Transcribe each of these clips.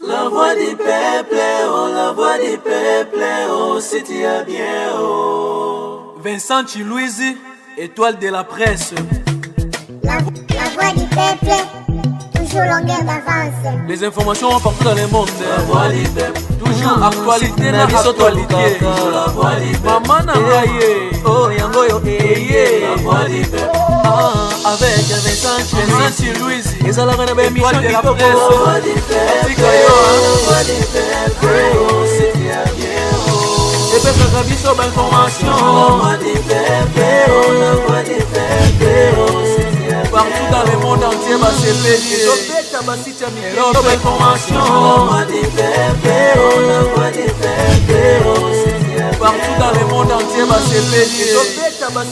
La voix du peuple, oh, la voix du peuple, oh, c'est bien, oh. Vincent Chilouise, étoile de la presse. La voix du peuple, toujours longueur d'avance. Les informations partout dans le monde. La voix du peuple, toujours actualité na actualité. La voix du peuple, maman nangaye, oh yango yo eye. La voix du peuple, avec Vincent Chilouise, ils ont la même émission de la presse. la voix du peuple, la voix du peuple, oh, c'est bien, oh. Et puis ça biso ba information. La voix du peuple, oh, la voix du peuple, oh, c'est bien. Partout dans le monde entier, bah c'est pété. Information. La voix du peuple, oh, la voix du peuple, oh, c'est bien. Partout dans le monde entier, bah c'est pété. La voix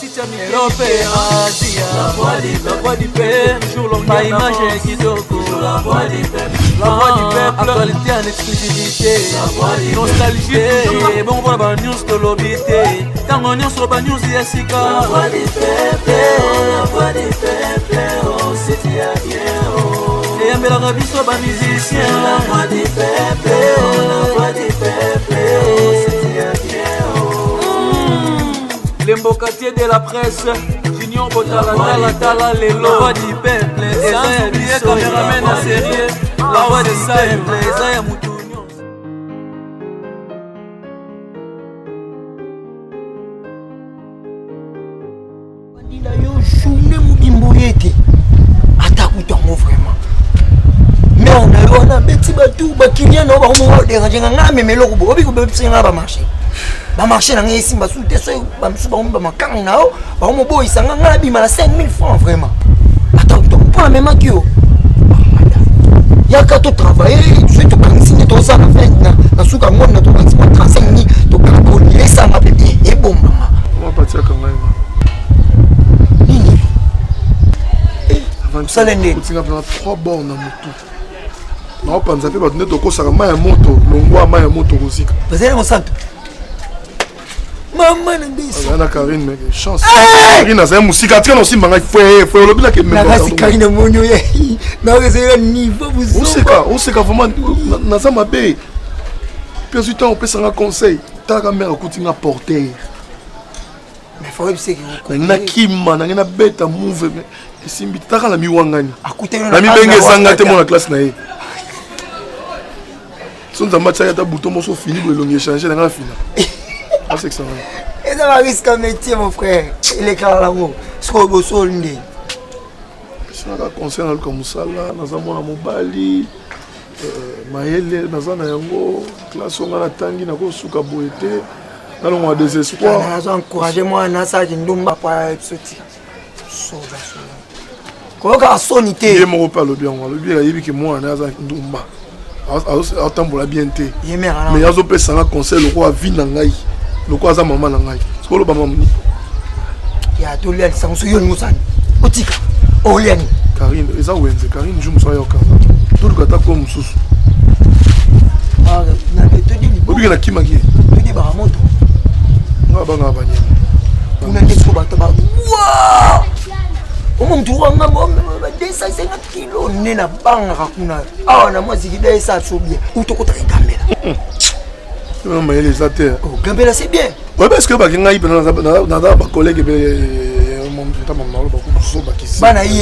du peuple, toujours longue image kitoko. La voix du peuple, la voix du peuple, actualité en exclusivité. Nostalgie, bon voilà ba news de l'obité. Quand on news sur ba news yasika. La voix du peuple, la voix du peuple, oh, c'est bien, oh. Et un bel arabe sur ba musicien. La voix du peuple, la voix du peuple, oh, c'est bien, oh. Les mbokatiers de la presse. Junior Botala, Tala, les lois du peuple. Et sans oublier caméraman à sérieux. La voix du peuple, Zaya Moutounion. Vraiment. Mais on a petit bateau, qui vient de déranger un mais le robot, marché. Ba marché na ngesi mba soute so ba msu ba mba makanga nao ba mo boy sanga ngabi mala 5000 francs vraiment. Attends, pas même akio. Ya ka to travailler, je te consigne to ça na fin na suka ngona to 35 000 to ka ko ni ça ma bébé et bon maman. On va partir quand même. Ça l'ennemi. Tu as 3 bornes na moto. Na panza pe ba donner to ko saka ma ya moto, longwa ma ya moto kozika. Vous allez mon centre. Maman ndisi. Ana Karine mec, chance. Karine azay musika tena aussi manga foi lobi la ke même. Na kasi Karine monyo ye. Na rezera niveau vous. On sait vraiment na za mabe. Puis du temps on peut s'en conseil. Ta mère akutinga porter. Mais faut que c'est que na kima na beta move simbi ta la miwangani. Akute na mi benge sanga te mon classe na ye. Son za matcha ya ta bouton mo so fini bo longi changer na fina. Ah, c'est que ça va. Et ça va risquer un métier, mon frère. Il est clair là-haut. Ce qu'on veut solder. Si on a conseillé comme ça, là, nous avons un mobali, Maëlle, nous avons un classe, on a un tangi, nous avons un souka boité, nous avons un désespoir. Nous avons encouragé moi à ça, je ne dois pas sortir. Comment on sonité? Il est mon repas, le bien, il y a que moi, nous avons un doumba. Attends, pour la bienté. Mais il y a un conseil, le roi vit dans l'aïe. Le quoi ça maman nangai ce que le maman ni ya to lian sang so yo musani otika oliani Karine eza wenze Karine je muso yo kaza tout le gata ko mususu ah na te di obi na kimaki to di ba moto ngaba ngaba nyema una ndiko ba to ba wa omo mtu wanga mo ba 250 kilo nena banga kuna ah na mwezi kidai sa sobia utokota ikambela. Non, mais les athées. Oh, Gambela, c'est bien. Oui, parce que les collègues,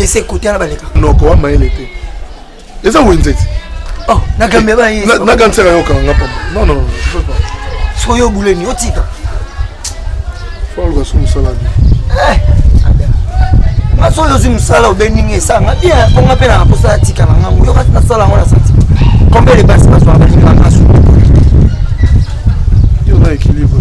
c'est côté là. Non, quoi, mais il était. Et ça, où est-ce que oh, na Gambela, il est. Non, non, je peux pas. Soyo bouleni, otika. Faut le voir sur le salade. Ma soyo sur le salade, beningue, ça, ma bien, on appelle la poste à tika, on a un salade, on a senti. Combien de bases passent par la équilibre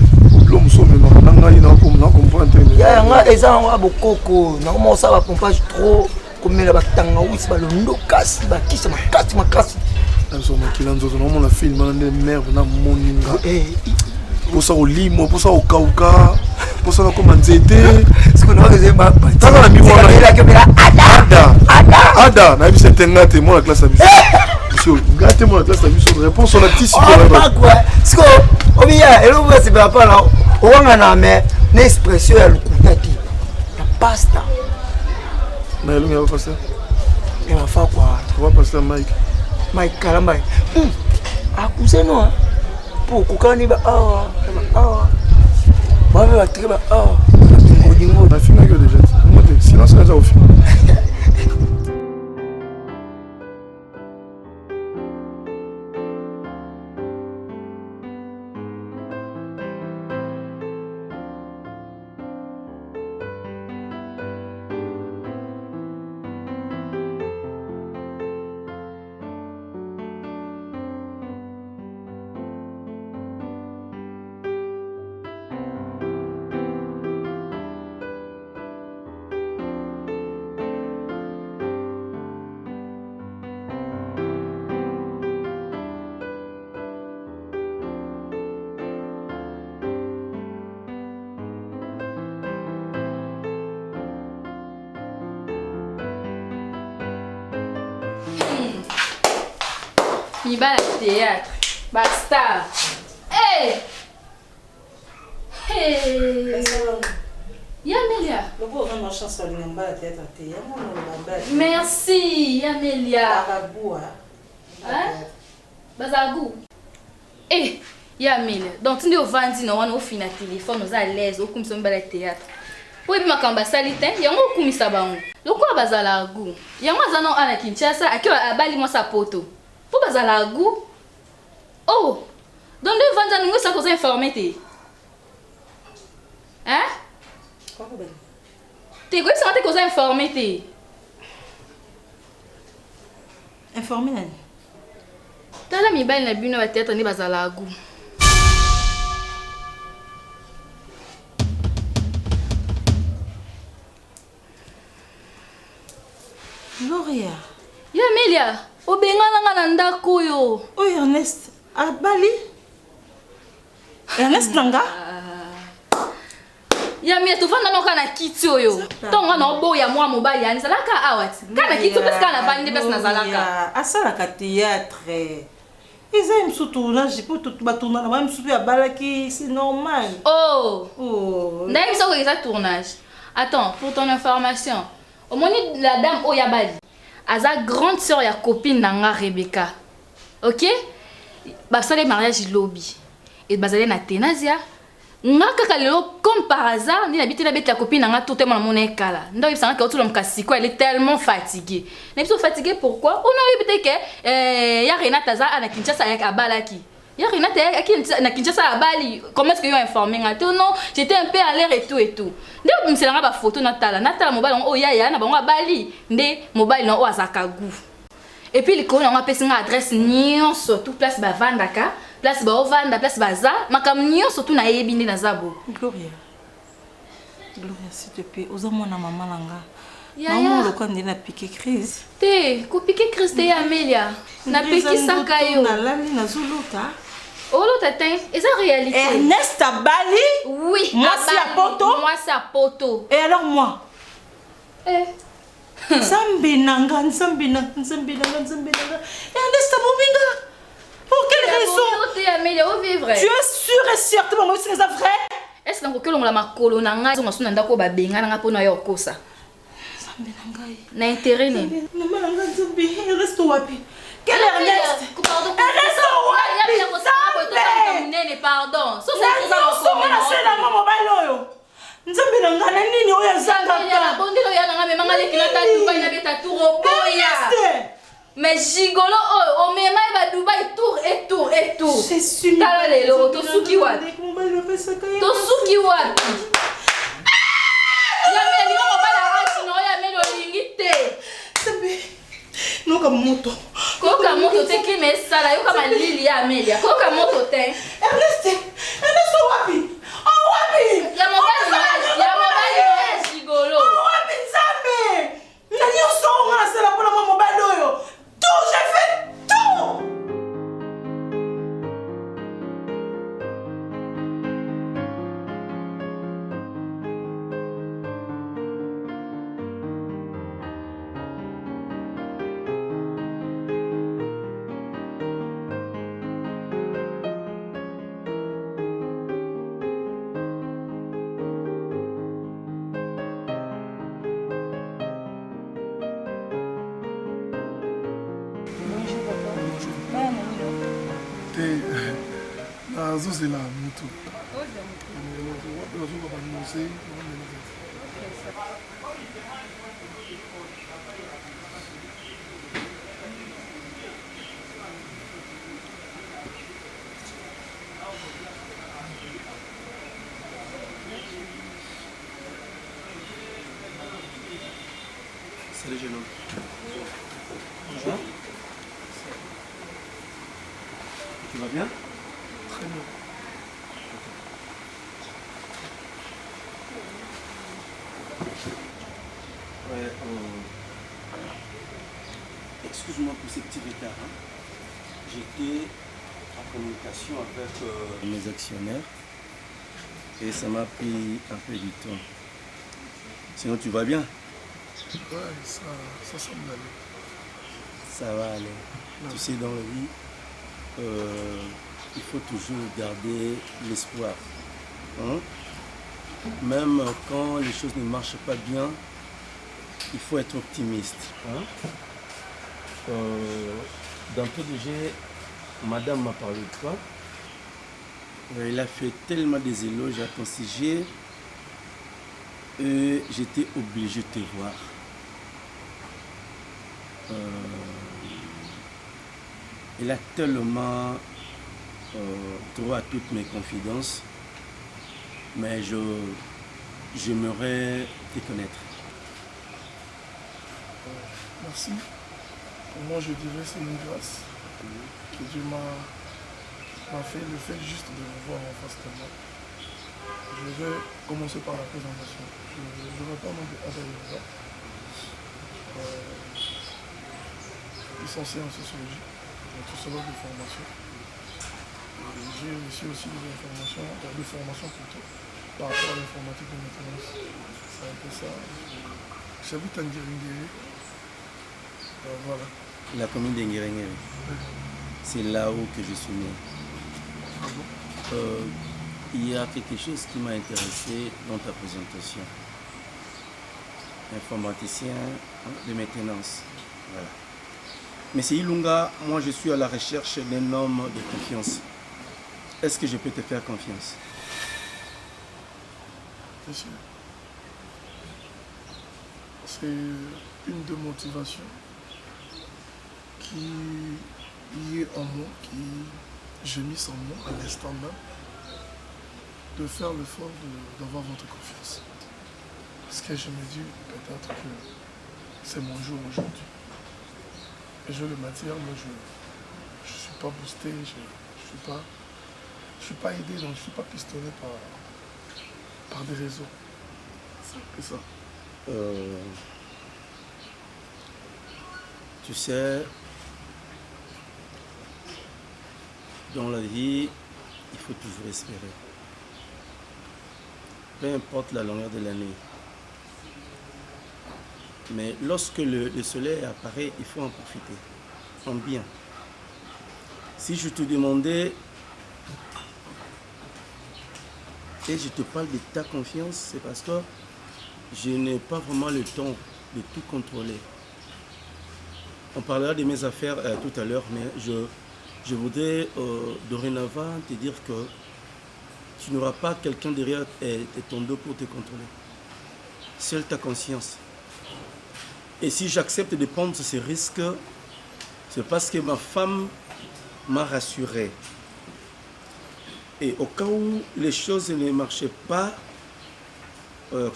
l'homme somme na comprendre ya nga eza nga bokoko na mo sa ba pompage trop comme la batanga wisi ba londo kasi ba kisa makasi so makilanzo no mo na film na nerve na moninga pour ça au limo pour ça au kauka pour ça comme nzete ce qu'on a fait ba tala na mi wana ada na bi setenga te mo la classe abi gâte moi la classe abi so réponse on a tissé quoi ce Obia, et l'on va se faire pas là. On a une expression à l'oukutati. La pasta. Mais l'on va passer. Il va faire quoi? On va passer à Mike. Mike Kalambai. Akuse no. Pour kokani ba Ba ba très Dingo. On a fini que déjà. Silence là au film. Il va à théâtre. Basta. Hey! Hey! Yamelia. Merci, Yamelia. Hein? Bazagou. Eh, Yamelia. Donc, tu es au Vandi, on finit le téléphone, on est à l'aise, on commence à théâtre. Oui, mais quand on salite, il y a un coup mis à bango. Le quoi bazalagu? Il y a un zanon à Kinshasa, à qui a bali moi sa poto. Pour bazalagu? Oh, donc le Vandi nous ça cause informé. Hein? T'es quoi ça cause informé? Informé nani? T'as la mi bali na bino va théâtre ni bazalagu. Gloria. Yamelia, obengana nga ndako yo. Oh Ernest, à Bali? Ernest nanga? Yamelia, tu vanda noka na kiti oyo. Tonga na obo ya mwa mobali yani salaka awati. Kana kiti parce kana Bali nde pesa na zalaka. Asala ka théâtre. Ils aiment surtout là, j'ai pas tout batourna na même surtout à Balaki, c'est normal. Oh. Oh. D'ailleurs, ça c'est tournage. Attends, pour ton information. Au moment la dame Oyabali, Aza grande sœur ya copine nanga Rebecca. OK? Ba ça les mariages lobby. Et bazale na Tenazia. Nga kaka lelo comme par hasard, ni habite la bête la copine nanga toté mon monekala. Ndo ibsanga ka tout l'omkasi quoi, elle est tellement fatiguée. N'est pas fatiguée pourquoi? On a eu peut-être que ya Renata za na Kinshasa avec Abalaki. Ya Renata na Kinshasa à Bali. Comment est-ce que yo informé ngato non, j'étais un peu à l'air et tout et tout. Ndé mselanga ba photo natala mobile on ya na bango Bali. Ndé mobile no azakagu. Et puis les connait on a pesi nga adresse nyonso tout place ba vandaka, place ba ovanda, place baza, makam nyonso tout na yebi ndé na zabo. Gloria. Gloria s'il te plaît, oza mona maman langa. Ya Maman le quand na piqué crise. Te, ko piqué crise te Amelia. Na peki sakayo. Na lali na zuluta. Oh l'autre atteint, et ça réalité. Ernest à Bali? Oui, moi c'est à Poto. Moi c'est à Poto. Et alors moi? Eh. Nzambe nanga. Ernest à Mominga. Pour quelle raison? Amélia, où vivre? Tu es sûr et certain, moi c'est vrai? Est-ce que l'on l'a makolo nanga, on a nda ko ba benga nanga pona yo kosa. Nzambe nanga. Na intérêt ne. Maman nanga Nzambe, reste wapi? Quel Ernest? Pardon. Ernest pardon. So c'est la maman baloyo. Nzambe nanga na nini oya zanga ka? Bondelo ya nanga me manga lekina ta Dubai na beta tour boya. Mais gigolo oh, on me mai ba Dubai tour et tour et tour. C'est sûr. Tala lelo to suki wapi? To suki wapi? Ya me ni mo bala rachi no ya me lo lingite. Sabe. Noka moto. Koka moto te ki me sala yo kama Lili ya Amelia. Koka moto te. Ernest wapi? Oh wapi? Ya mobali no gigolo. Oh wapi Nzambe? Nani osonga sala pona mobali oyo? Tout, j'ai fait tout. te nazozela motu nazoka banose Salut Géno. Bonjour. Tu vas bien? Très bien. Ouais, excuse-moi pour ces petits retards. Hein. J'étais en communication avec mes actionnaires et ça m'a pris un peu du temps. Sinon, tu vas bien? Ouais, ça semble aller. Ça va aller. Ouais. Tu sais, dans la vie, il faut toujours garder l'espoir. Hein? Même quand les choses ne marchent pas bien, il faut être optimiste. Hein? Dans PDG, madame m'a parlé de toi. Elle a fait tellement des éloges à ton sujet et j'étais obligé de te voir. Elle a tellement droit à toutes mes confidences, mais j'aimerais te connaître. Merci. Moi, je dirais que c'est une grâce que Dieu m'a fait, le fait juste de vous voir en face de moi. Je vais commencer par la présentation. Je vais pas non plus Adèle, licencié en sociologie, sociologue de formation. J'ai reçu aussi des informations, de formation plutôt, par rapport à l'informatique de maintenance. C'est un peu ça. J'habite en Guéringéré. Voilà. La commune d'Enguerengere. C'est là-haut que je suis né. Ah bon? Il y a quelque chose qui m'a intéressé dans ta présentation. Informaticien de maintenance. Voilà. Monsieur Ilunga, moi je suis à la recherche d'un homme de confiance. Est-ce que je peux te faire confiance? Bien sûr. C'est une de motivation qui est en moi, qui gémisse en moi à l'instant même, de faire l'effort d'avoir votre confiance. Parce que je me dis peut-être que c'est mon jour aujourd'hui. Et je le maintiens, mais je ne suis pas boosté, je ne suis pas aidé, donc je ne suis pas pistonné par des réseaux. C'est ça. Tu sais, dans la vie, il faut toujours espérer. Peu importe la longueur de l'année. Mais lorsque le soleil apparaît, il faut en profiter, en bien. Si je te demandais, et je te parle de ta confiance, c'est parce que je n'ai pas vraiment le temps de tout contrôler. On parlera de mes affaires tout à l'heure, mais je voudrais dorénavant te dire que tu n'auras pas quelqu'un derrière ton dos pour te contrôler. Seule ta conscience. Et si j'accepte de prendre ces risques, c'est parce que ma femme m'a rassuré. Et au cas où les choses ne marchaient pas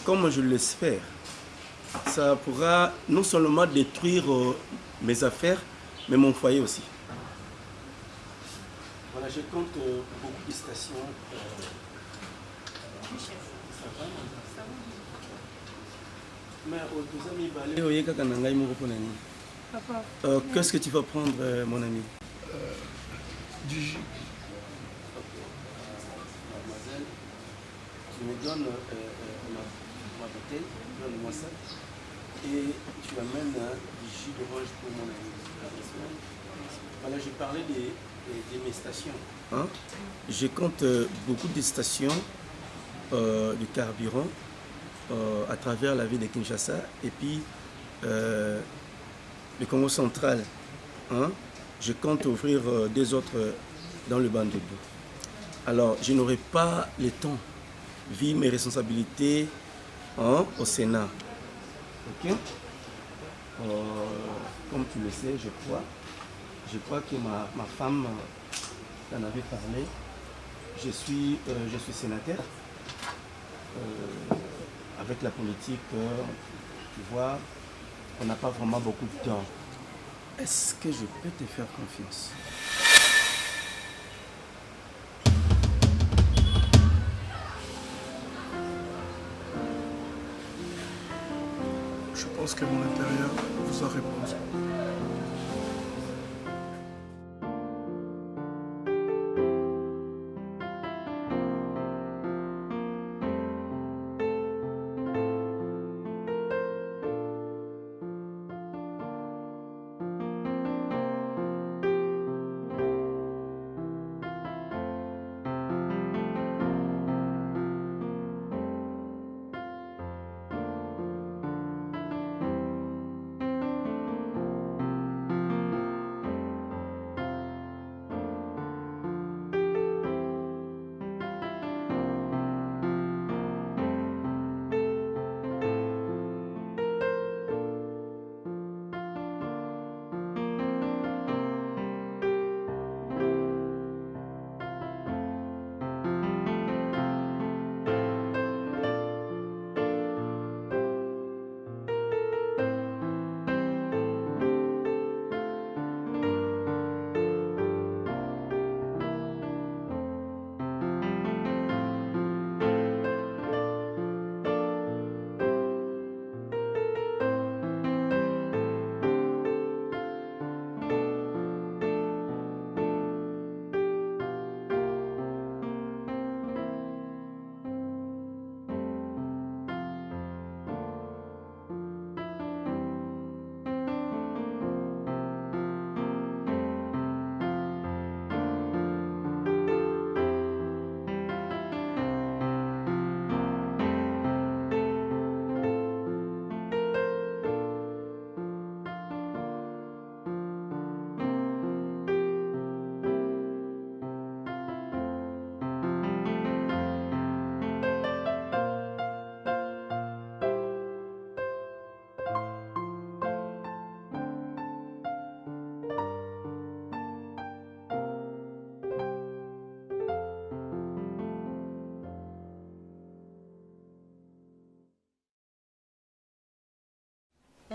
comme je l'espère, ça pourra non seulement détruire mes affaires, mais mon foyer aussi. Voilà, je compte beaucoup de stations. Qu'est-ce que tu vas prendre, mon ami? Du jus. Mademoiselle, tu me donnes ma bouteille, donne-moi ça, et tu amènes du jus d'orange pour mon ami. Voilà, je parlais de mes stations. Hein? Je compte beaucoup de stations de carburant à travers la ville de Kinshasa et puis le Congo central. Hein? Je compte ouvrir deux autres dans le banc de dos. Alors, je n'aurai pas le temps, vu mes responsabilités au Sénat. Ok? Comme tu le sais, je crois que ma femme en avait parlé. Je suis sénateur. Avec la politique, tu vois, on n'a pas vraiment beaucoup de temps. Est-ce que je peux te faire confiance? Je pense que mon intérieur vous a répondu.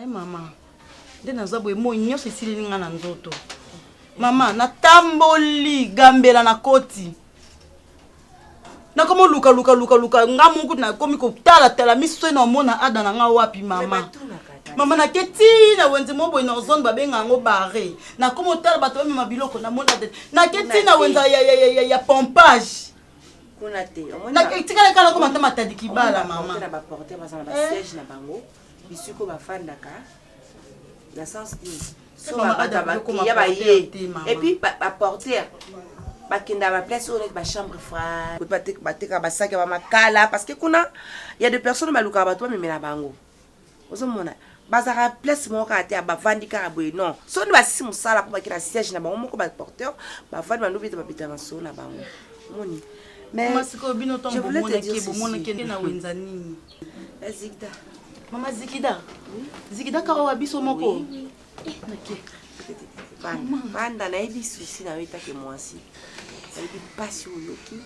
Mama, nde naza boye moi nyonso esileli nga na nzoto. Mama, natamboli gambela na koti. Nakomo luka nga mungu na komi ko tala miso na mona ada na nga wapi mama. Mama na keti na wenze mo boye na zone babenga ngo barre. Na komo tala bato ba mabiloko na mona de. Na keti na wenza ya pompage. Kuna te. Na keti kala ko mata matadiki bala mama. Na ba porter ba sana ba siège na bango. Bisuko bafandaka na sens dit so ba ye et puis ba porter ba kinda ba place honnête ba chambre froide ba teka ba sac ba makala parce que kuna il y a des personnes maluka ba to mais na bango ozo mona bazara place mo ka te ba vandika boy non so ni ba simu sala pour ba kina siège na bango moko ba porteur ba vandi ba nobita ba pita maso na bango moni mais je voulais te dire ceci na wenza nini Zigda. Mama Zikida. Zikida karawa biso moko. Ok. Banda na ebi souci na weta ke mwasi. Ebi pasi oloki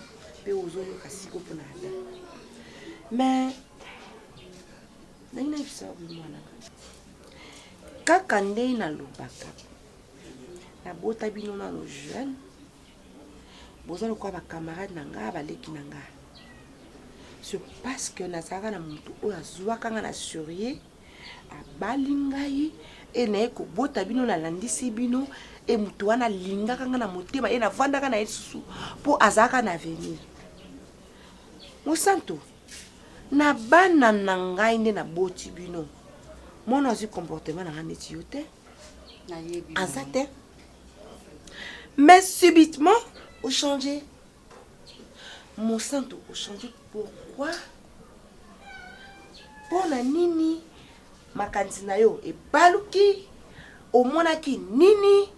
pe ozoyo kasiko pona ada. Mais nina bisabu mwana. Kaka ndei na lobaka. Na bota bino na lo jeune. Bozalo kwa ba camarade na nga baleki na nga. C'est parce que nazaka na mutu oyo azwaka nga na surye abalingai e na eko bota bino na landisi bino e mutu wana lingaka nga na motema e na vandaka na yesusu po azaka na avenir. Mosanto na bana na ngai nde na boti bino. Mona azwi comportement na nga neti yo te. Aza te. Mais subitement, au changé. Mon santo, au changé. Pourquoi? Pour la nini, ma kantina yo e baluki, o monaki nini,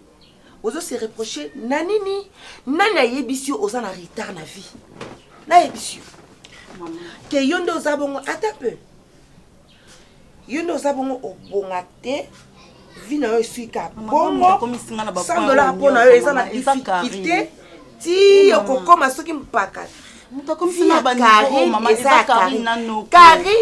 ozo se reprocher nanini nani ayebisi oza na retard na vie na yebisi que yondo zabongo ata peu yondo zabongo obonga te vie na yo suika bongo $100 pour na yo eza na difficulté ti okokoma soki mpaka Karine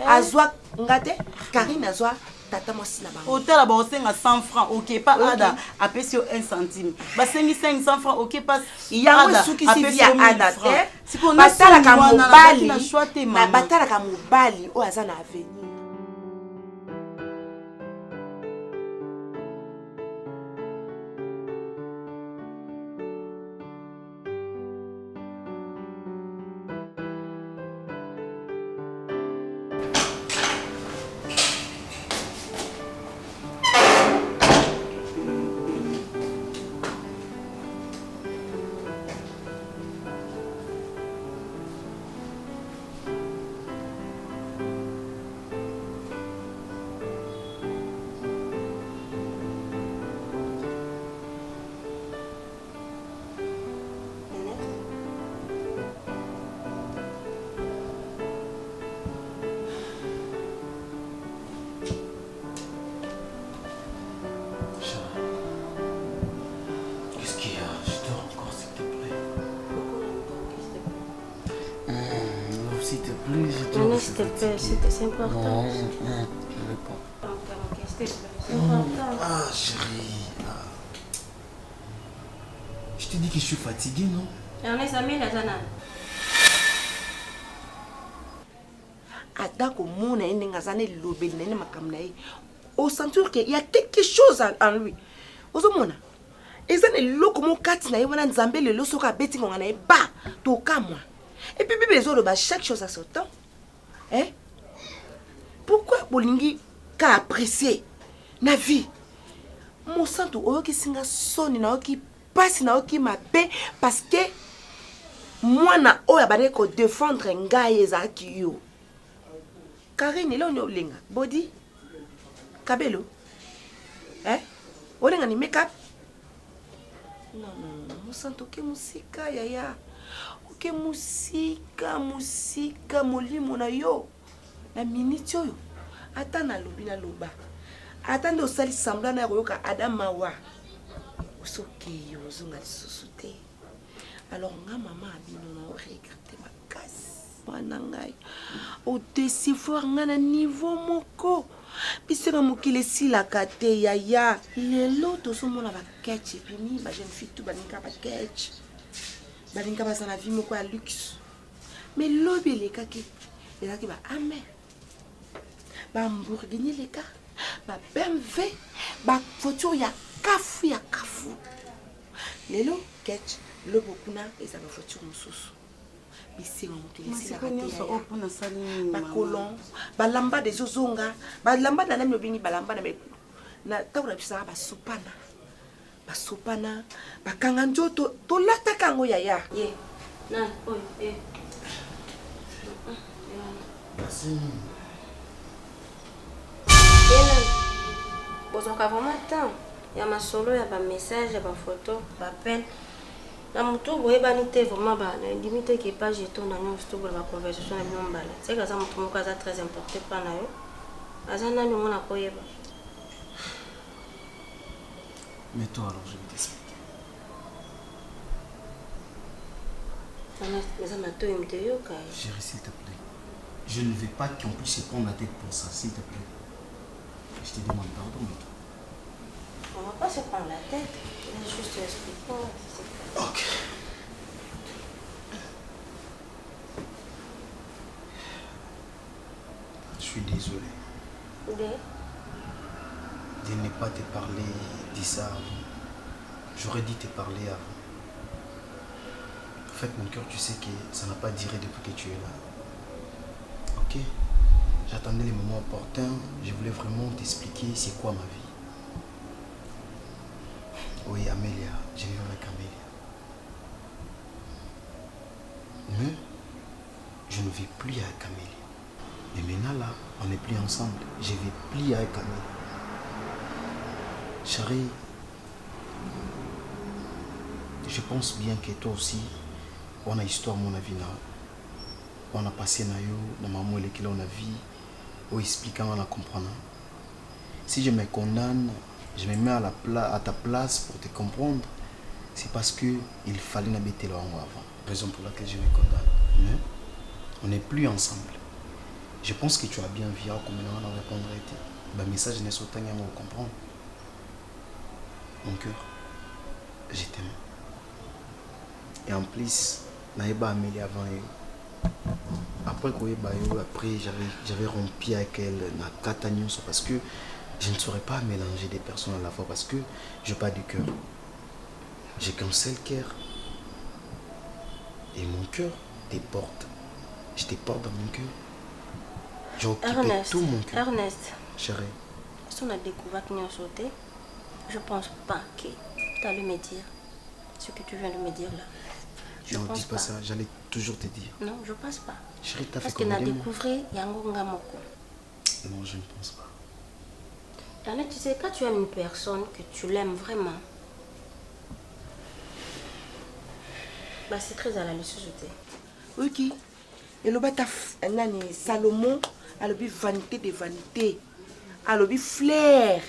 azwa ngate Karine azwa tata mwasi na bango hôtel ba osenga 100 francs OK pas ada apesi 1 centime ba sengi 500 francs OK pas yango suki si via ada te batala ka mobali na batala ka mobali o aza na avenir S'il te plaît, c'est important. Non, je ne veux pas. S'il te plaît, c'est important. Ah, chérie. Je te dis que je suis fatigué, non? Ernest, Amé, la Zana. Adako mona ene ngazane lobeli na ene makamna ye. Au sentir qu'il y a quelque chose en lui. Ozo mona. Ezane loko mo kati na ye wana nzambe le loso ka beti ngona na ye ba to ka moi. Et puis bébé zo ba chaque chose à son temps. Hein? Pourquoi bolingi ka apprécier na vie? Mon santo oyo ki singa soni na oki pasi na oki mabe parce que moi na oya ba ko défendre ngai ezaki yo. Karine le onyo lenga body kabelo. Hein? Olenga ni make up? Non, mon santo ke musika yaya. Que musika molimo na yo na minute oyo ata na lobi na loba ata ndo sali semblant na yoka adama wa osoke yo zonga lisusu te alors nga mama abino na regarder makasi mwana ngai o décevoir nga na niveau moko bisenga mokile silaka te yaya lelo tozomona baketch epini ba jeune fille tout baninga baketch balinga basa na vie moko ya luxe mais lobi les kaki les kaki ba amen ba Lamborghini les gars ba BMW ba voiture ya kafu lelo ketch lobo kuna eza ba voiture mususu bisenga mokilisi ba colon ba lamba des ozonga ba lamba na nami obingi ba lamba na taura bisa ba supana basopana bakanga njoto tolata kango yaya ye na oy Merci. bozwaka vraiment temps ya masolo ya bamessage ya bafoto bappel na motu boyebani te vraiment bandimi te ke page eto na nyonso tobola baconversation na bino mbala seke aza motu moko aza très importé mpa na yo aza nani omona koyeba. Mais toi alors, je vais t'expliquer. Chérie, s'il te plaît. Je ne veux pas qu'on puisse se prendre la tête pour ça, s'il te plaît. Je te demande pardon, mais toi. On ne va pas se prendre la tête. Je vais juste expliquer. Ok. Je suis désolé. De ne pas te parler de ça avant. J'aurais dû te parler avant. En fait, mon cœur, tu sais que ça n'a pas duré depuis que tu es là. Ok? J'attendais les moments opportuns. Je voulais vraiment t'expliquer c'est quoi ma vie. Oui, Amélia. Je vis avec Amélia. Mais je ne vis plus avec Amélia. Mais maintenant là, on n'est plus ensemble. Je ne vis plus avec Amélia. Chérie, je pense bien que toi aussi, on a histoire, mon avis, on a passé na yo, na maman et qui on a vie, on explique, on a comprendre. Si je me condamne, je me mets à ta place pour te comprendre, c'est parce qu'il fallait n'habiter là avant. Raison pour laquelle je me condamne. Mais on n'est plus ensemble. Je pense que tu as bien vu comme on a répondre à été. Le message n'est pas autant à comprendre. Mon cœur, je t'aime. Et en plus, naïba Amélie avant eux. Après j'avais rompu avec elle na Catagnon parce que je ne saurais pas mélanger des personnes à la fois parce que je n'ai pas du cœur. J'ai qu'un seul cœur. Et mon cœur te porte. Je te porte dans mon cœur. J'ai occupé tout mon cœur. Ernest. Chérie. Si on a découvert qu'il y a sauté, je pense pas que tu allais me dire ce que tu viens de me dire là. Je non, pense dis pas ça, j'allais toujours te dire. Non, je pense pas. Chérie, t'as fait parce comme que tu as découvert Yango Ngamoko. Non, je ne pense pas. Ernest, tu sais, quand tu aimes une personne, que tu l'aimes vraiment, bah, c'est très à la lucidité. Ok. Et le bata Salomon, alobi vanité de vanité. Alobi flair.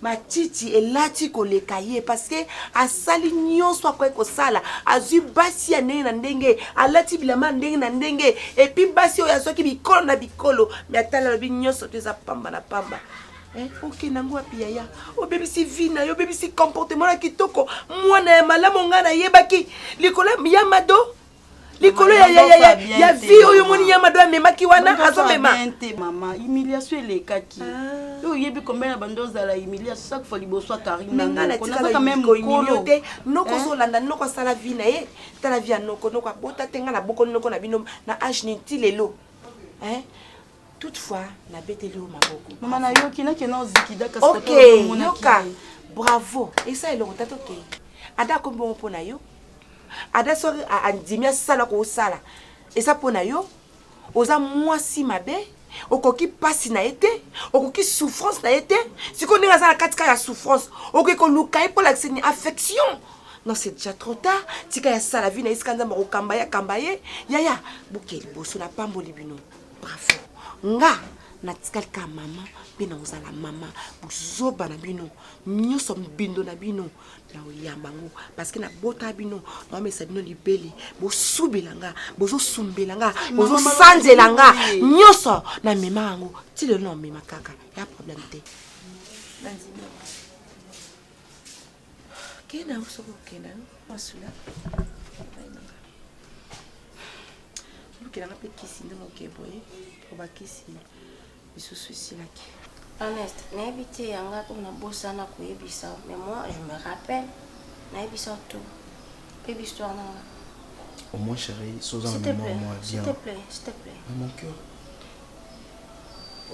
Ma titi et lati ko le kaye parce que a sali nyonso kwa ko sala azu basi ya ndenge na ndenge alati bilama ndenge na ndenge et puis basi oyo azoki bikolo na bikolo mais atala alobi nyonso teza pamba na pamba. Ok nango api yaya obebisi vie na yo obebisi comportement na kitoko mwana ya malamu nga na yebaki likolo ya mado likolo ya vie oyo moni ya mado amemaki wana azomema mama humiliation elekaki yo yebi combien na bando za la humiliation chaque fois liboso Karina ngana tika quand même kolo te noko zolanda noko sala vie na ye tala vie noko abota tenga na boko noko na bino na age ni tilelo toutefois na beteli o maboko mama na yo kina kena ozikida kasi OK yoka bravo et ça est le tato OK ada ko bon pona yo ada sori andimia sala ko sala et ça pona yo oza mwasi mabe okoki pasi na été okoki souffrance na été siko ninga za katika ya souffrance okoki ko lukai pour l'accès affection. Non, c'est déjà trop tard. Tika ya sala vie na iskanda mako kambaye kambaye yaya bokeli boso na pambo libino bravo nga natikali ka mama mpe na ozala mama bozoba na bino nyonso mbindo na bino na oyamba ngo parce que na bota bino na omesa bino libele bosubela nga bozosumbela nga bozosanzela nga nyonso na mema yango ti lelo na omema kaka ya problème te kena osoko kena masula lukela nga mpe kisi nde mokeboye obakisi lisusu esilaki. Ernest, n'habite yanga comme na bosana koyebisa mais moi je me rappelle n'habisa tout bébé histoire na au moins chérie Suzanne la mémoire moi bien s'il te plaît dans mon cœur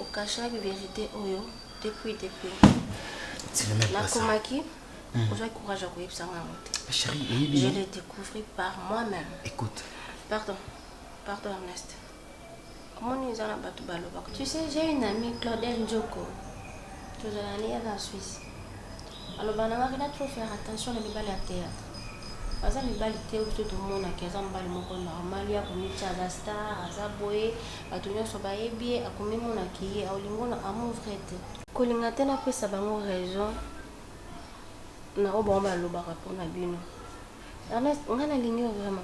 au cacher la vérité oyo depuis tu ne m'aimes pas ça nakomaki oza courage à koyebisa nga chérie je l'ai découvert par moi-même. Écoute Pardon Ernest. Tu sais, j'ai une amie, Claudel Njoko. Tu es allée en Suisse. Alors, on a trop faire attention à mes balles à théâtre. Parce que mes balles à théâtre, tout le monde a 15 ans, normal, il y a comme une star, à Zaboé, à tout le monde, à Ebi, à combien mon acquis, à Olingon, à mon vrai. Colingate n'a pas sa bonne raison. On a au bon bal au bar pour la bino. Ernest, on a la ligne vraiment.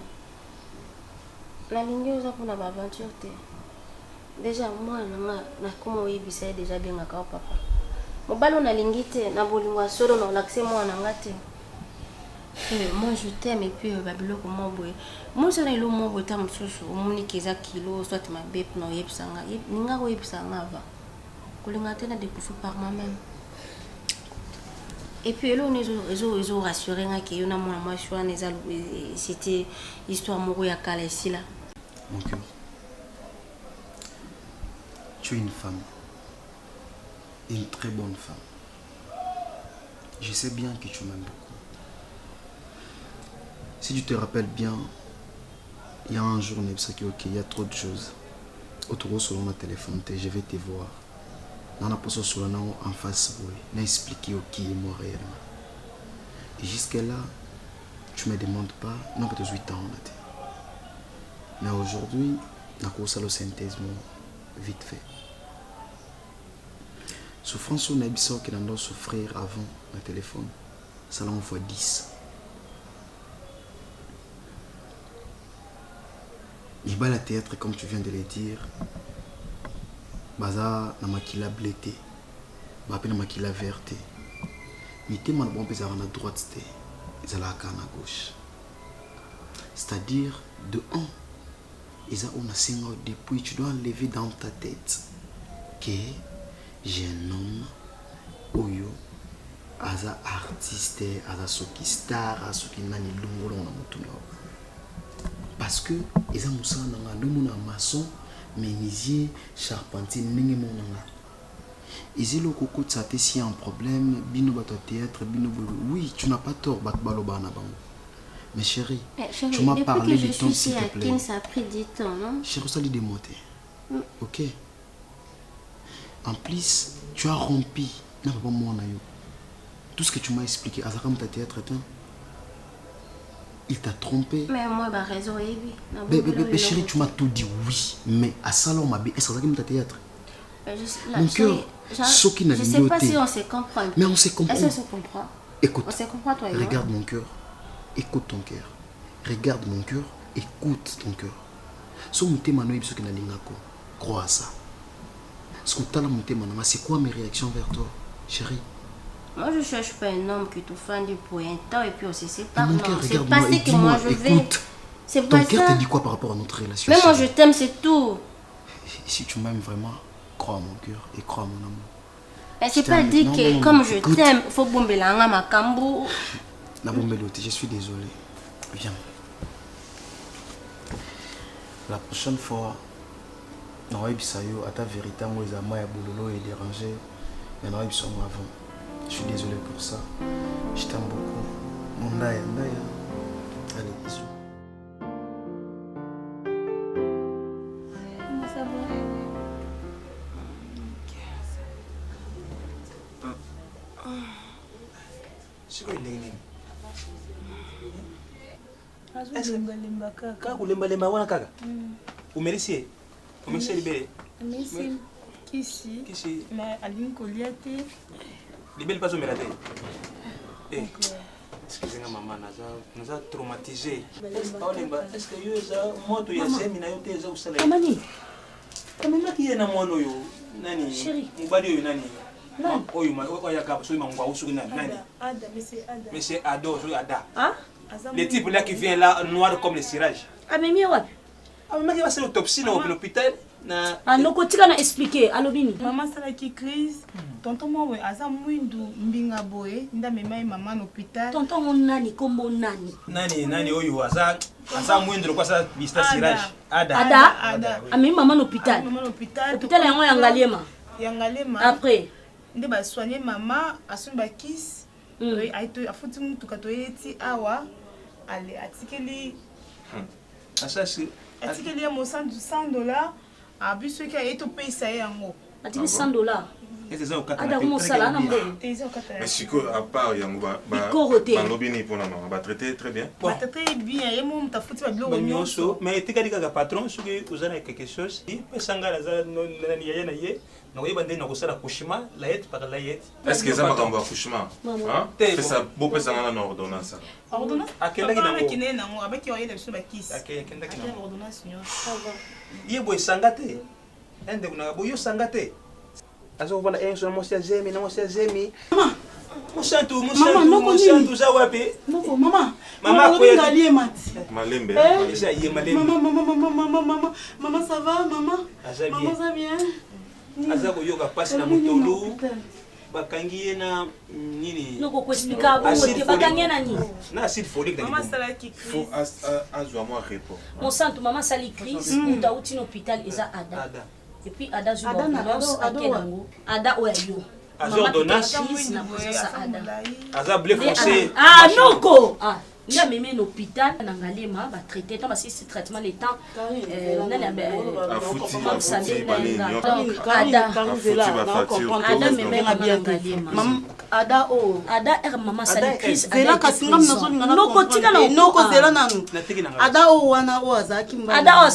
La ligne pour la aventure. Déjà moi na comment oyebisa déjà bien ngaka papa mobalo na lingite na bolingwa solo na l'accès moi na ngate moi je t'aime et puis babilo comment boy moi ça le mo bota msusu omuni keza kilo soit ma bep na oyebisa nga ninga oyebisa nga va kolingate na découvrir par moi-même et puis là on est rassuré nga que yona moi choix neza c'était histoire moko ya kala ici là mon cœur. Tu es une femme, une très bonne femme. Je sais bien que tu m'aimes beaucoup. Si tu te rappelles bien, il y a un jour, il y a trop de choses. Autour sur mon téléphone, je vais te voir. Dans la position sur le nom en face, n'a expliqué qui est moi réellement. Et jusqu'à là, tu me demandes pas, non, peut-être 8 ans, mais aujourd'hui, la course à la synthèse, vite fait. Souffrance, on a besoin qu'il en souffrir avant le téléphone, ça l'en fois 10. Il va la théâtre, comme tu viens de le dire, baza na makila blété, bape na makila verte. Mais t'es mal bon à la droite, ils ont la canne à gauche. C'est-à-dire, de 1, ils ont un signe depuis, tu dois enlever dans ta tête que j'ai un homme, oyo, aza artiste, aza soki star, aza soki nani lungo na mutuno. Parce que ils ont un maçon, menuisier, charpentier, n'engé monanga. Ils ont coco de saté si un problème, bino bato théâtre, bino oui, tu n'as pas tort, bat baloba na bango. Mais chérie, tu m'as parlé du temps s'il te plaît. Ça a pris du temps, non? Chérie, ça lui démonté. Ok. En plus, tu as rompu. Non, pas moi, tout ce que tu m'as expliqué, Azakam ta théâtre, il t'a trompé. Mais moi, j'ai raison, oui. Mais chérie, tu m'as tout dit oui. Mais à Salon, ma belle, est-ce que Azakam ta théâtre? Mon cœur, je ne sais pas si on se comprend. Mais on se comprend. Est-ce qu'on se comprend? Écoute, on se comprend, toi et moi. Regarde mon cœur, écoute ton cœur. Regarde mon cœur, écoute ton cœur. Si on te mano ibso na lingako, crois à ça. Ce que tu as là, c'est quoi mes réactions vers toi, chérie? Moi, je cherche pas un homme qui te fait pour un temps et puis on se sépare. Mon cœur, regarde-moi et dis-moi, écoute. Ton cœur te dit quoi par rapport à notre relation? Mais moi, je t'aime, c'est tout. Si tu m'aimes vraiment, crois à mon cœur et crois à mon amour. Mais c'est pas dit que comme je t'aime, il faut bomber la ma cambo. La bombe je suis désolé. Viens. La prochaine fois, dans Ibisayo, à ta vérité, moi, les amas, boulot est dérangé. Mais dans Ibisayo, avant. Je suis désolé pour ça. Je t'aime beaucoup. Mon Naya. Allez, bisous. Comment ça va? C'est quoi le kaka kulembalemba wana kaka umerisi libele kisi mais alingi kolia te libele pas omela te excusez-moi maman naza traumatisé est-ce que yo eza moto ya zemi na yo te eza kosala amani kamemaki ye na mwana oyo nani mobali oyo nani oyo oyaka soki mangwa osoki nani monsieur Ado soki Ada. Le type là qui vient là, noir comme le cirage. Ah, mais mieux, ah, mais il va faire l'autopsie dans l'hôpital. Ah, non, quand tu as expliqué, alobini. Maman, ça la qui crise. Tonton, moi, aza mwindu mbinga boye. Nda mema maman l'hôpital. Tonton, on nani, comme on nani. Nani, oyo, aza mwindu quoi ça, bista cirage. Ada. Ah, mais maman l'hôpital. Maman l'hôpital. L'hôpital, yango yangalema. Yangalema. Après. Nde ba soigner maman, asuni ba kiss. Oui, a foutu mutu katoyeti awa. Allez, atikeli. Atikeli ya mo $100. A bu ceux qui a été payé ça yango. Atikeli $100. Et c'est ça au katana. Mais si à part yango lobini pour la maman, va traiter très bien. Va traiter bien, et mon ta foutu ba bilo nyonso. Mais tikali kaka patron, soki uzana quelque chose, il peut sangala za nani yena ye. Non, il va dire que c'est l'accouchement, la yette par la yette. Est-ce que ça va comme accouchement? Hein? C'est ça, beau personne en ordonnance. Ordonnance? À quel âge avec qui n'est non, avec qui on est sur la kiss. À quel âge non? Ordonnance non. Ça va. Il boy sangate. Ende kuna boyo sangate. Azo voilà un seul monsieur Zemi, non monsieur Zemi. Maman. Moshantu za wapi? Maman. Maman quoi ngalié mat. Malembe. Ça y est malembe. Maman ça va maman? Maman ça bien? Aza koyoka pasi na mutolu bakangi na nini noko ko expliquer bongo bakangi na nini na acide folique maman sala ki faut azwa moi repos mon santo maman sali crise uta uti na hôpital eza Ada et puis Ada zu ordonnance akelango Ada oyayo azo ordonnance na procès Ada aza blé foncé ah noko Il a même un hôpital, dans Ngalema, va traiter, parce que ce traitement, les temps, Ada, maman, sali crise. Ada,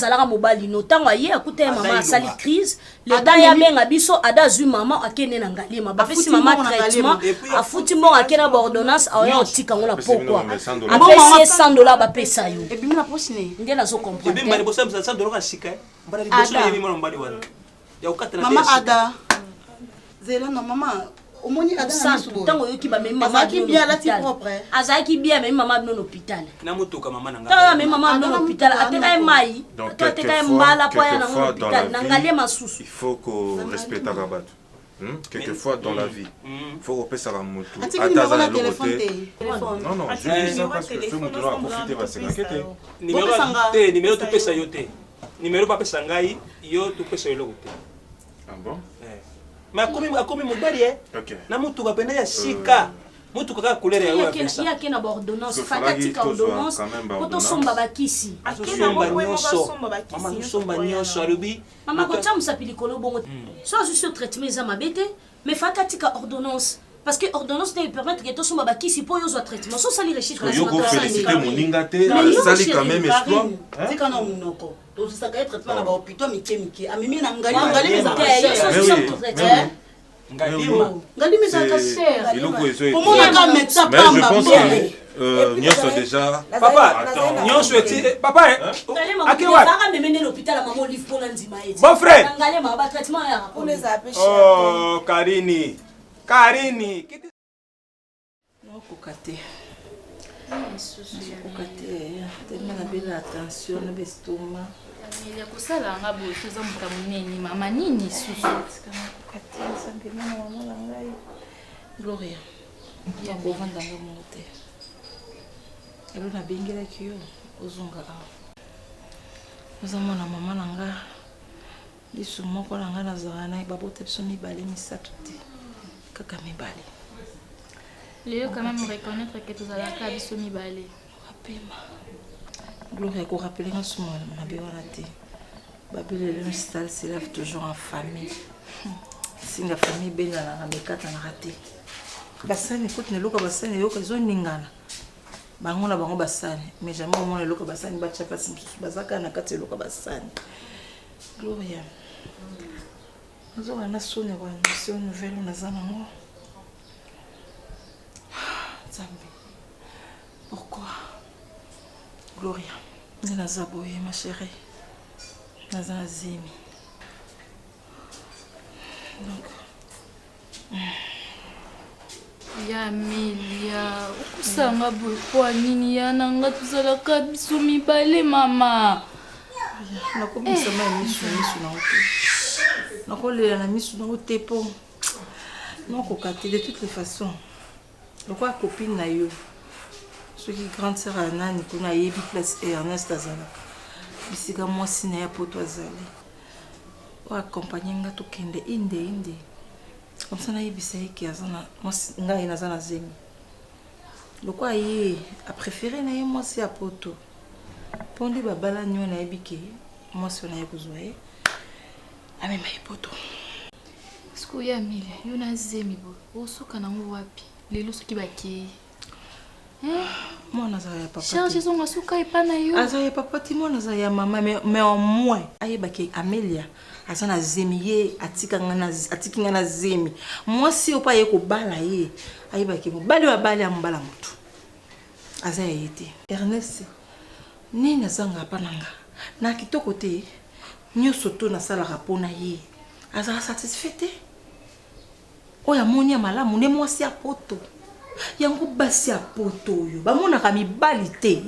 Ada, mobali, notamment, hier, écoutez, maman, sali crise. Le temps, il y a bien un biso, Ada, zu maman, à Kenya, Ngalema, bah, si maman traitement, à foutu, à Kenya, ordonnance, à un tika, on a pourquoi. Après, 100 $, bah, paye ça, yo. Et puis, la prochaine, il y a la comprendre. Et puis, ma réponse, c'est 100 $, à Sika. Maman, Ada, Zéla, non, maman. Au moins, il y a des temps où qui va même maman qui bien là, c'est propre. Aza qui bien même maman dans l'hôpital. Namuto comme maman nanga. Même maman dans l'hôpital. Ateka mai. Donc quelquefois il faut qu'on respecte la batte. Quelquefois dans la vie, il faut repérer sa moto. Non, non, je dis ça parce que ce moto a profité de s'inquiéter. Numéro tu peux ça yote. Numéro pas pesa ngai, yo tu peux ça yote. Ah bon? Mais comme mobali na mutu kapenda ya shika mutu kaka couleur ya pesa il y a qu'une ordonnance fatatika ordonnance koto somba bakisi somba nyonso mama somba nyonso alubi mama ko tsamusa pilikolo bongo so juste traitement za mabete mais fatatika ordonnance parce que ordonnance doit permettre que tout somba bakisi pour yo zo traitement so sali rechitre yo go féliciter moninga te sali quand même espoir tika na munoko to saka traitement na ba hôpital mike amimi na ngali mais je pense que nous sommes déjà papa nyonso eti papa akiwa bon frère oh Karini kokate tellement na belle attention na bestoma ya kusala nga bo tuza mukamuneni mama nini susu kokate sambema na mama la ngai Gloria ya bovanda nga monte elo na bingela kiyo ozunga awa ozamona mama na nga lisu moko na nga nazala naye babote biso mibale misato te kaka mibale. Léo quand même reconnaître que tu as la carte de mibale. Rapema. Gloria ko rappeler nga suma na be wana te. Babile le style se lève toujours en famille. Si la famille benga na mekata na raté. Basane écoute ne loka basane yo kazo ningana. Bango na bango basane mais jamais au moins loka basane ba tchapa bazaka na kati loka basane. Gloria. Nous avons sonné une nouvelle, nous avons Zambi. Pourquoi? Gloria. Nous avons aboyé, ma chérie. Nous avons zémi. Donc. Ya Amelia, ukusanga boy nini ya nanga tuzala kabiso mibale mama. Nakomisa misu na ote. Nakolela na misu na ote po. Nakokate de toutes les façons. Pourquoi copine na yo? Ceux qui grande sœur Anani kuna yebi place Ernest azala. Bisika moi sina ya poto azali. O accompagner nga to kende inde. Comme ça na yebisa ki azana moi ngai nazana zemi. Pourquoi ye a préféré na ye moi si ya poto. Pondi babala nyo na yebike moi si na yekozwaye. Ame mai poto. Siku ya mile yona zemi bo. Osoka na wapi? Lelo soki baki. Moi nazaya papa. Charge son asuka epana yo. Azaya papa ti moi nazaya mama mais au moins ayebaki Amelia azana zemi ye atikinga na zemi. Moi si opa ye ko bala ye ayebaki mo bali wa bali ambala mutu. Azaya yete. Ernest ni nazanga pananga. Na kitoko te nyoso to na sala rapona ye. Azala satisfaite. Oya moni malamu ne mwasi ya poto. Yango basi ya poto yo. Ba mona ka mibali te.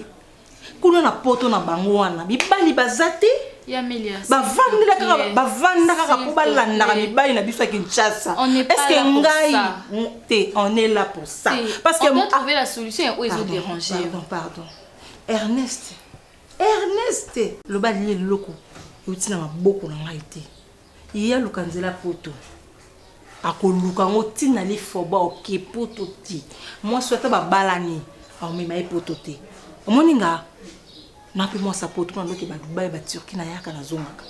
Kuna na poto na bango wana. Mibali bazate. Ya Amelia. Bavanda kaka po balanda ka mibali na biso ya Kinshasa. Est-ce que ngai on est là pour ça? Parce que on doit trouver la solution où ils ont dérangé. Pardon. Ernest. Le bali loko. Utina maboko na ngai te. Iya lukanzela poto. Akoluka ngotina li foba oke poto ti. Moi souhaite ba balani. Au mema poto te. omoninga nape mwasa poto kuna loke badubai baturki na yaka na zongaka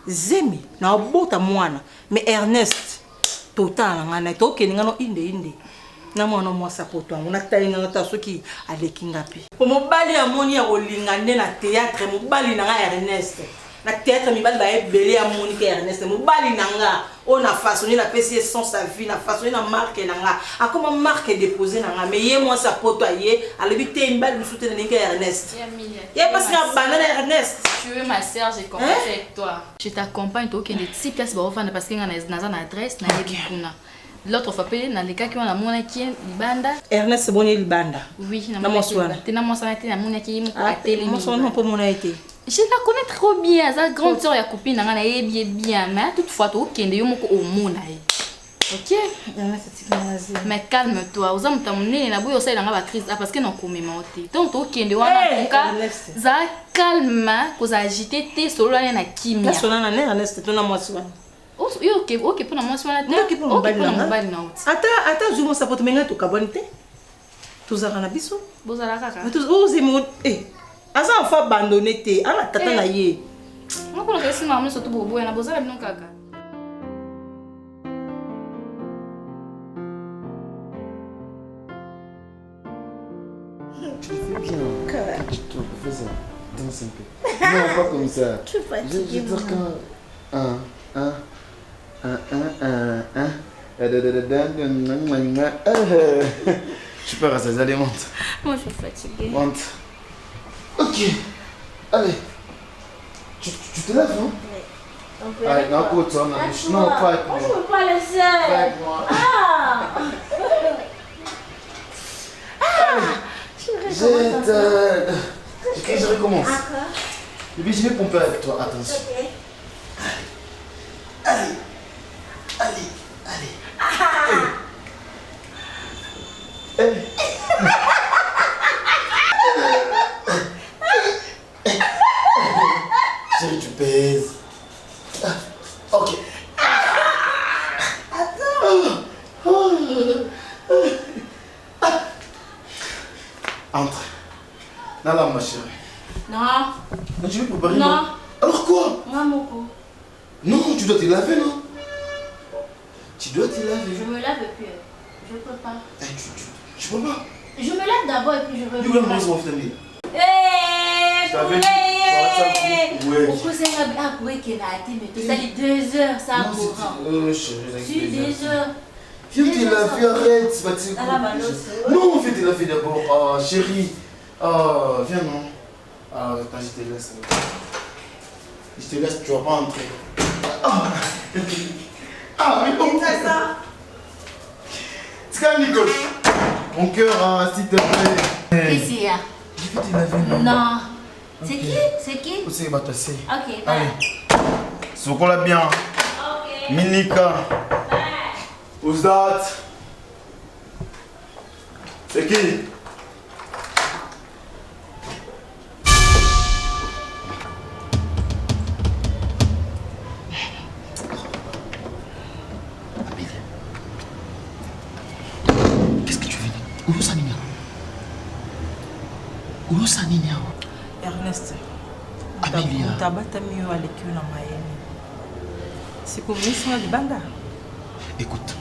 zemi na obota mwana mais Ernest total nga na tokeni nga no inde na mwana mwasa poto yango natalinga ngata soki aleki ngapi mobali amoni ya kolinga nde na théâtre mobali na nga Ernest na théâtre mibali ba ebele ya Monique Ernest mobali na nga on a façonné la PC sans sa vie na façonné na marque na nga a comme marque déposé na nga mais yé moi sa poto yé a lebité mbali soutien na nga Ernest yé parce que banana Ernest tu es ma sœur j'ai confiance avec toi je t'accompagne toi qui est de 6 places ba ofana parce que nga na adresse na yebi kuna l'autre fois payé dans les cas qui ont la mona qui libanda Ernest boni libanda oui na moswana tena moswana tena mona qui mo a télé moswana pour mon été. Je la connais trop bien, sa grande sœur, la copine, elle est bien, mais toutefois, tu es au monde. Ok? Mais calme-toi, aux hommes, tu as mené la bouille au sein de la crise parce que nous commémorons. Donc, tu es calme, pour agiter tes solos dans la kimia. Tu es tu ok, pour moi, tu es attends, je me sapote menga tu kabonite. Tu zara na biso. Bozala kaka. Tu ose mo asa enfant abandonné te ana tata na ye. Moi pour que si maman surtout bobo na bozala bino kaka. Tu fais bien. Tu fais ça. Danse un peu. Non, pas comme ça. Tu fatigues. Je veux dire quand je pars à ça, allez, monte. Moi, je suis fatiguée. Monte. Ok. Allez. Tu te lèves, non? Oui. Allez, non, pour toi, non, pas avec moi. Je ne peux pas laisser. Pas avec moi. Je recommence. Et puis je vais pomper avec toi, attention. Okay. Allez. Chérie, tu pèses. Ok. Entre. Nala, ma chérie. Non. Mais tu veux préparer? Non. Alors quoi? Maman. Non, tu dois te laver, non? Tu dois te laver. Je me lave plus. Je peux pas. Tu peux pas? Je me lave d'abord et puis je veux. Tu veux me faire ça les 2 heures, ça courant. Chérie, 2 heures. Viens te laver, arrête. Non, viens te laver d'abord. Ah, chérie. Ah, viens, non. Ah, attends, je te laisse. Je te laisse, tu vas pas entrer. Ah, mais non. C'est ça. C'est quand même Nicole. Mon cœur, s'il te plaît. Qu'est-ce qu'il y a? Je vais te laver, non? Non. C'est qui? C'est qui? C'est Batassé. Ok, allez. Sokola bien. Ok. Minika. Who's that? C'est qui? Qu'est-ce que tu veux dire? Où ça Nina? Où ça Nina? Ernest. Amélia. Tabata mieux à l'école en Miami. C'est pour venir du banda. Écoute,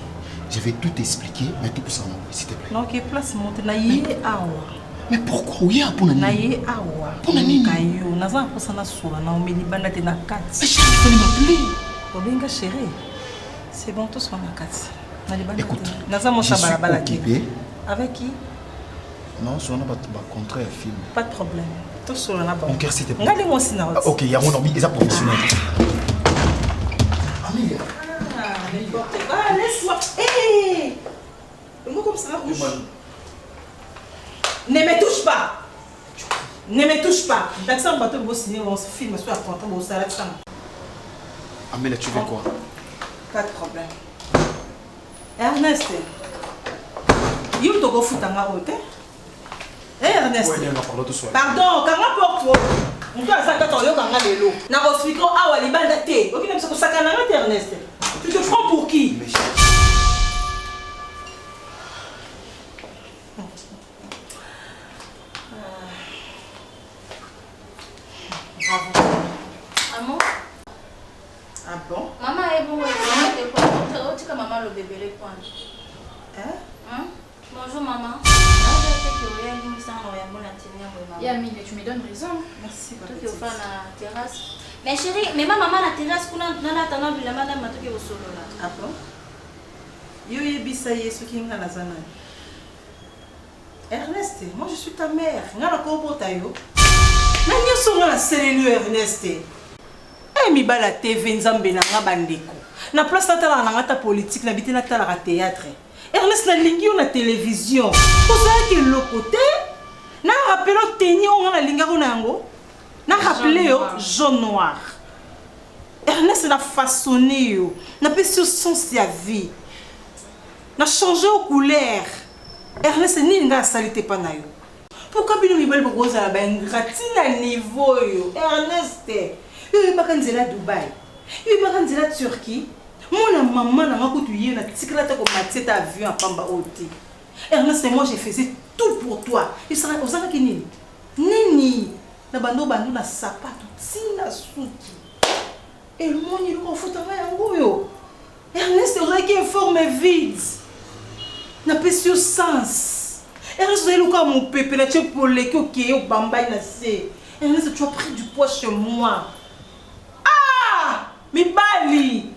je vais tout t'expliquer, mais tout pour ça, s'il te plaît. Non, que place monte naïe awa. Mais pourquoi? Oui, pour nani? Naïe awa. Pour nani? Kayo, naza pour ça na soura na omeli banda te na kat. Mais chérie, il fallait m'appeler. Obenga chérie. C'est bon, tout soit na kat. Écoute, naza mon sabala occupé. Avec qui? Non, sur un contrat et film. Pas de problème. Tout sur la bas. Mon cœur, s'il te plaît. Regardez-moi aussi na. Ok, il y a mon ami, ils ont professionnel. Amélia. Ah, laisse-moi. Hé! Moi comme ça, rouge. Ne me touche pas. Ne me touche pas. D'accent, bateau, beau signer, on se filme, soit à content, beau salade, ça. Amélia, tu veux quoi? Pas de problème. Ernest. Il te go fout en haute. Ernest. Pardon, quand on porte, on doit faire quand on y a quand on est l'eau. N'a pas expliqué à Wali Bandaté. Ok, même ça que ça canne Ernest. Tu te prends pour qui? Maman. Ah bon? Maman est bon. Tu as maman le bébé le point. Hein? Bonjour maman. Yamine, tu me donnes raison. Merci. Toi qui es au fond la terrasse. Mais chérie, mais ma maman la terrasse, qu'on a attendant la madame m'a tout au solo là. Ah bon? Yo yebisa yesu ki nga nazana. Ernest, moi je suis ta mère. Nga na kopota yo. Na nyoso nga na selelu Ernest. Mibala TV nzambe na nga bandeko. Na place natala na ngata politique na biti natala ka théâtre. Ernest na lingi na télévision. Kozala ki lokote. Na rappelo tenir on na linga ko nango. Na rappelé yo jaune noir. Ernest na façonné yo. Na pesi yo sens ya vie. Na changé aux couleurs. Ernest ni nga salité pa na yo. Pourquoi bino mibali bokoza la ba ingratina niveau yo. Ernest. Yo baka nzela Dubai. Yo baka nzela Turquie. Mon maman n'a pas coûté na tikala ta ko matete avion pamba oti. Ernest et moi j'ai fait tout pour toi. Il sera aux ara kinini. Nini na bando na sapato tina suki. Et le monde il ko futa nga yango yo. Ernest aurait qui forme vide. Na pesio sens. Ernest est comme mon pépé na tche pour les qui au bamba na se. Ernest tu as pris du poids chez moi. Ah! Mibali.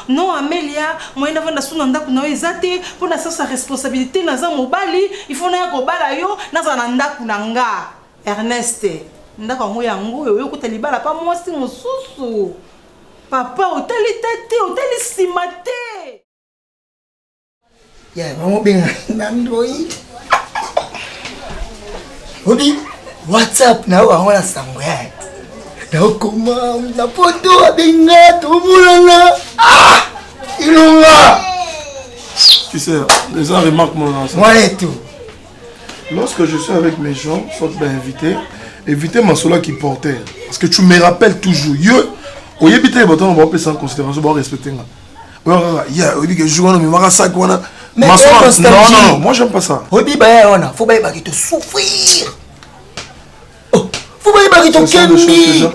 Non Amélia, moi je vais sur nanda kuna ezate pour na sa responsabilité na za mobali, il faut na ko bala yo na za nanda kunanga. Ernest, ndaka ngo yango yo ko talibala pa moi si mosusu. Papa otali tete, otali simate. Ya, vamos bien Android. Obi, WhatsApp na wana sangwe. Comment la photo a binga tout moulana. Ah! Ilonga. Tu sais, les gens remarquent mon ensemble. Moi et tout. Lorsque je suis avec mes gens, faut m'inviter. Éviter ma sola qui portait. Parce que tu me rappelles toujours. Yo, au yébité les bâtons, on va passer en considération, on va respecter. Ya, au que je joue, mais ma sac, on a. Non, moi j'aime pas ça. Obi baya ona, faut pas te souffrir. Faut pas que tu kembi.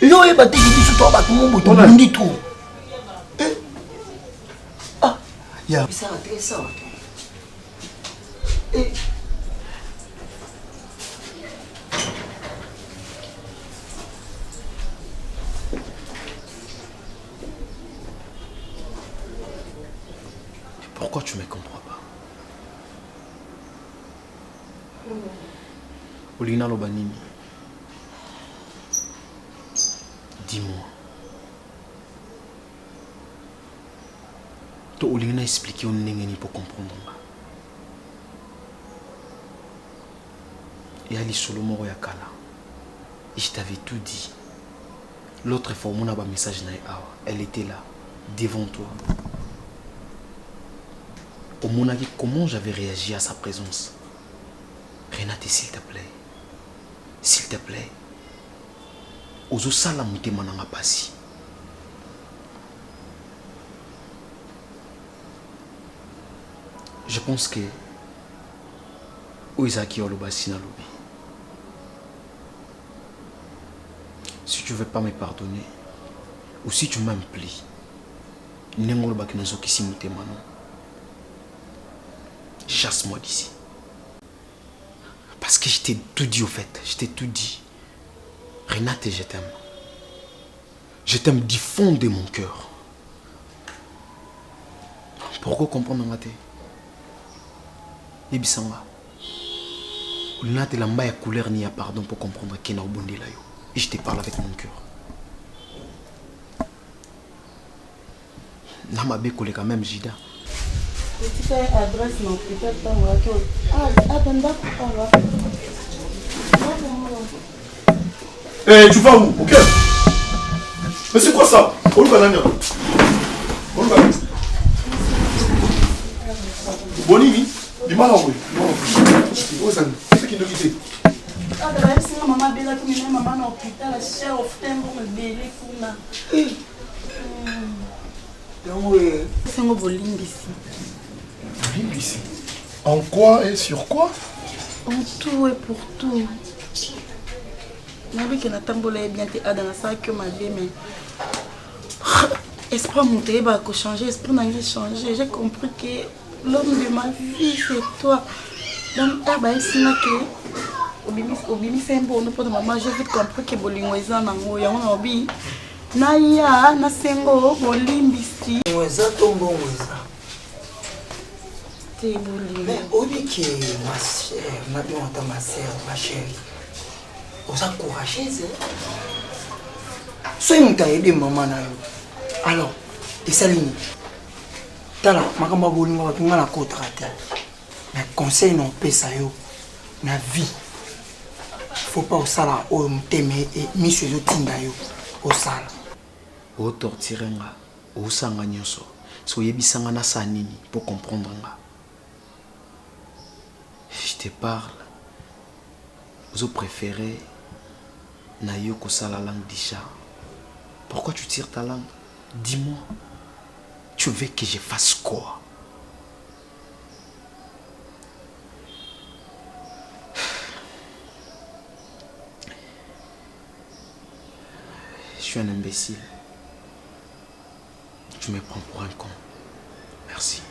Yo e bateki biso to ba kumbu to mundi tout. Ah, ya. Ça va très ça. Pourquoi tu me comprends pas? Olina Lobanini. Dis-moi. Toi, Olina expliqué au Nengeni pour comprendre. Et Ali Solomon Yakala. Et je t'avais tout dit. L'autre fois, mon message, elle était là, devant toi. Au Monaki, comment j'avais réagi à sa présence? Renate, s'il te plaît. S'il te plaît. Ozo sala mute mananga pasi. Je pense que Oizaki Olobasi na lobi. Si tu veux pas me pardonner, ou si tu m'implies, n'engolo baki nazo kisi mute mano. Chasse-moi d'ici. Parce que je t'ai tout dit au fait, je t'ai tout dit. Renate, je t'aime. Je t'aime du fond de mon cœur. Pourquoi comprendre Ngate? Ibisanga. Renate, l'amba ya couleur ni ya pardon pour comprendre qu'il n'a pas là. Et je te parle avec mon cœur. Namabe collé quand même Jida. Tu as adresse non peut-être pas moi que Eh, tu vas où? Ok. Mais c'est quoi ça? On va aller. On va aller. Bonini, dis-moi là où? Où ça? C'est qui nous dit? Ah, d'ailleurs, c'est maman Bella qui m'a maman dans l'hôpital, la chère of temps pour me bêler pour na. C'est un volume ici. En quoi et sur quoi? En tout et pour tout. Je sais que je bien dans ça que ma vie, mais esprit monté va changer, esprit n'a pas changé. J'ai compris que l'homme de ma vie c'est toi. Donc que obimi c'est un bon pour maman. J'ai vite compris que bolingo est un ango. Il y a un obi. Naya na sengo bolimbisi. Weza tombo weza. T'es bolingo. Mais obi que ma sœur, ma sœur, ma chérie. Vous encouragez, soyez mon aidé maman. Alors, et ça ligne. Tala, ma grand babolingo va pinga la côte rater. Mais conseil non pesa yo na vie. Faut pas au sala au mteme et monsieur yo tinda yo au sala. O tortirenga, o sanga nyoso. So yebisanga na sanini pour comprendre nga. Je te parle. Vous préférez Nayoko la langue d'Isha. Pourquoi tu tires ta langue? Dis-moi. Tu veux que je fasse quoi? Je suis un imbécile. Tu me prends pour un con. Merci.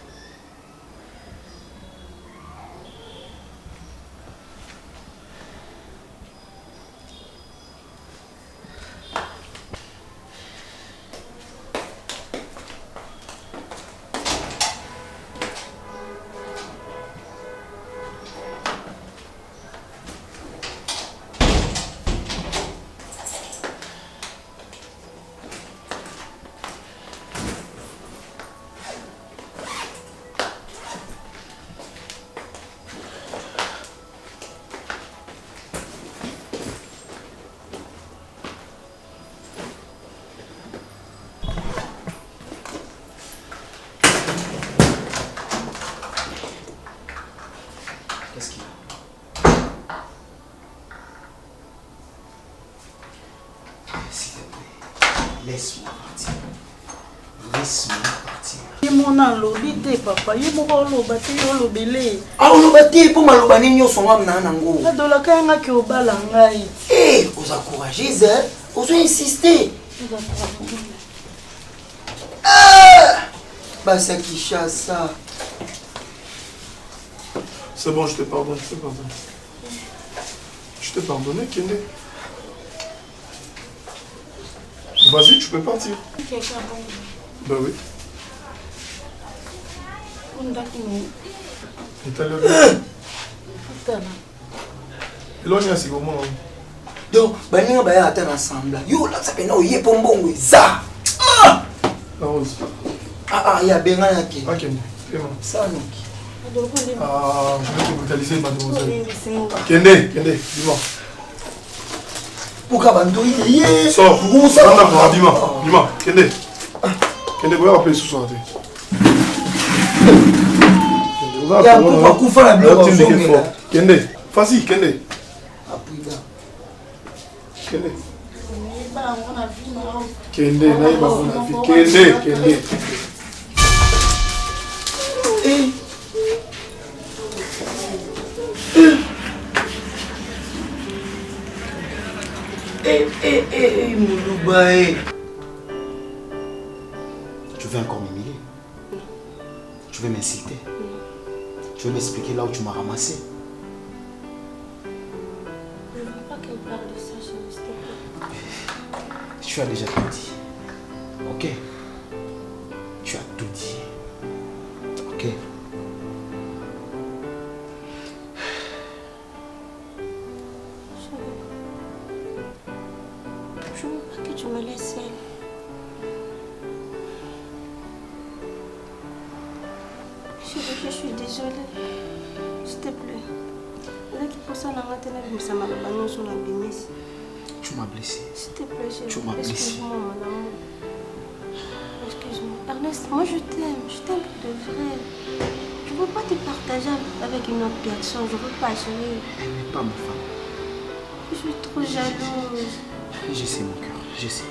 Qu'est-ce qu'il y a? S'il te plaît, laisse-moi partir. Laisse-moi partir. Il mon alobité, papa. Il mon alobité, il lobélé. Ah, alobité, pour m'alobani, nous sommes en nango. La dola kanga qui au balangai. Eh, vous encouragez, vous insistez. Ah! Bah, ça qui chasse ça. C'est bon, je te pardonne, je te pardonne. Je t'ai pardonné, Kende. Vas-y, tu peux partir. Ben oui. Et t'as levé. Et là, on y a si moment. Donc, ben nous allons attendre ensemble. Yo, là, ça fait non, il est pour bon, ça. La rose. Ah, il y a bien un qui. Ah, Kende, fais-moi. Ça, non. Ah, je vais te brutaliser, mademoiselle. Kende, dis-moi. Pourquoi bandouille? Sors. Dis-moi, Kende. Kende, vous appeler ce soir. Il y a un peu de coup la bloc. Kende, vas-y, Kende. Kende. Kende, naïba mon avis. Kende. Mouloubaé. Tu veux encore m'humilier? Tu veux m'insulter? Tu veux m'expliquer là où tu m'as ramassé? Je ne veux pas qu'elle parle de ça, s'il te plaît. Tu as déjà tout dit. Ok? Tu as tout dit. Ok? Je veux pas que tu me laisses seule. Je suis désolée. S'il te plaît. Tu m'as blessé. S'il te plaît, chérie. Tu m'as blessé. Excuse-moi, mon amour. Excuse-moi. Ernest, moi je t'aime de vrai. Je ne veux pas te partager avec une autre personne. Je ne veux pas, chérie. Elle n'est pas ma femme. Je suis trop jalouse. Je sais, mon cœur, je sais.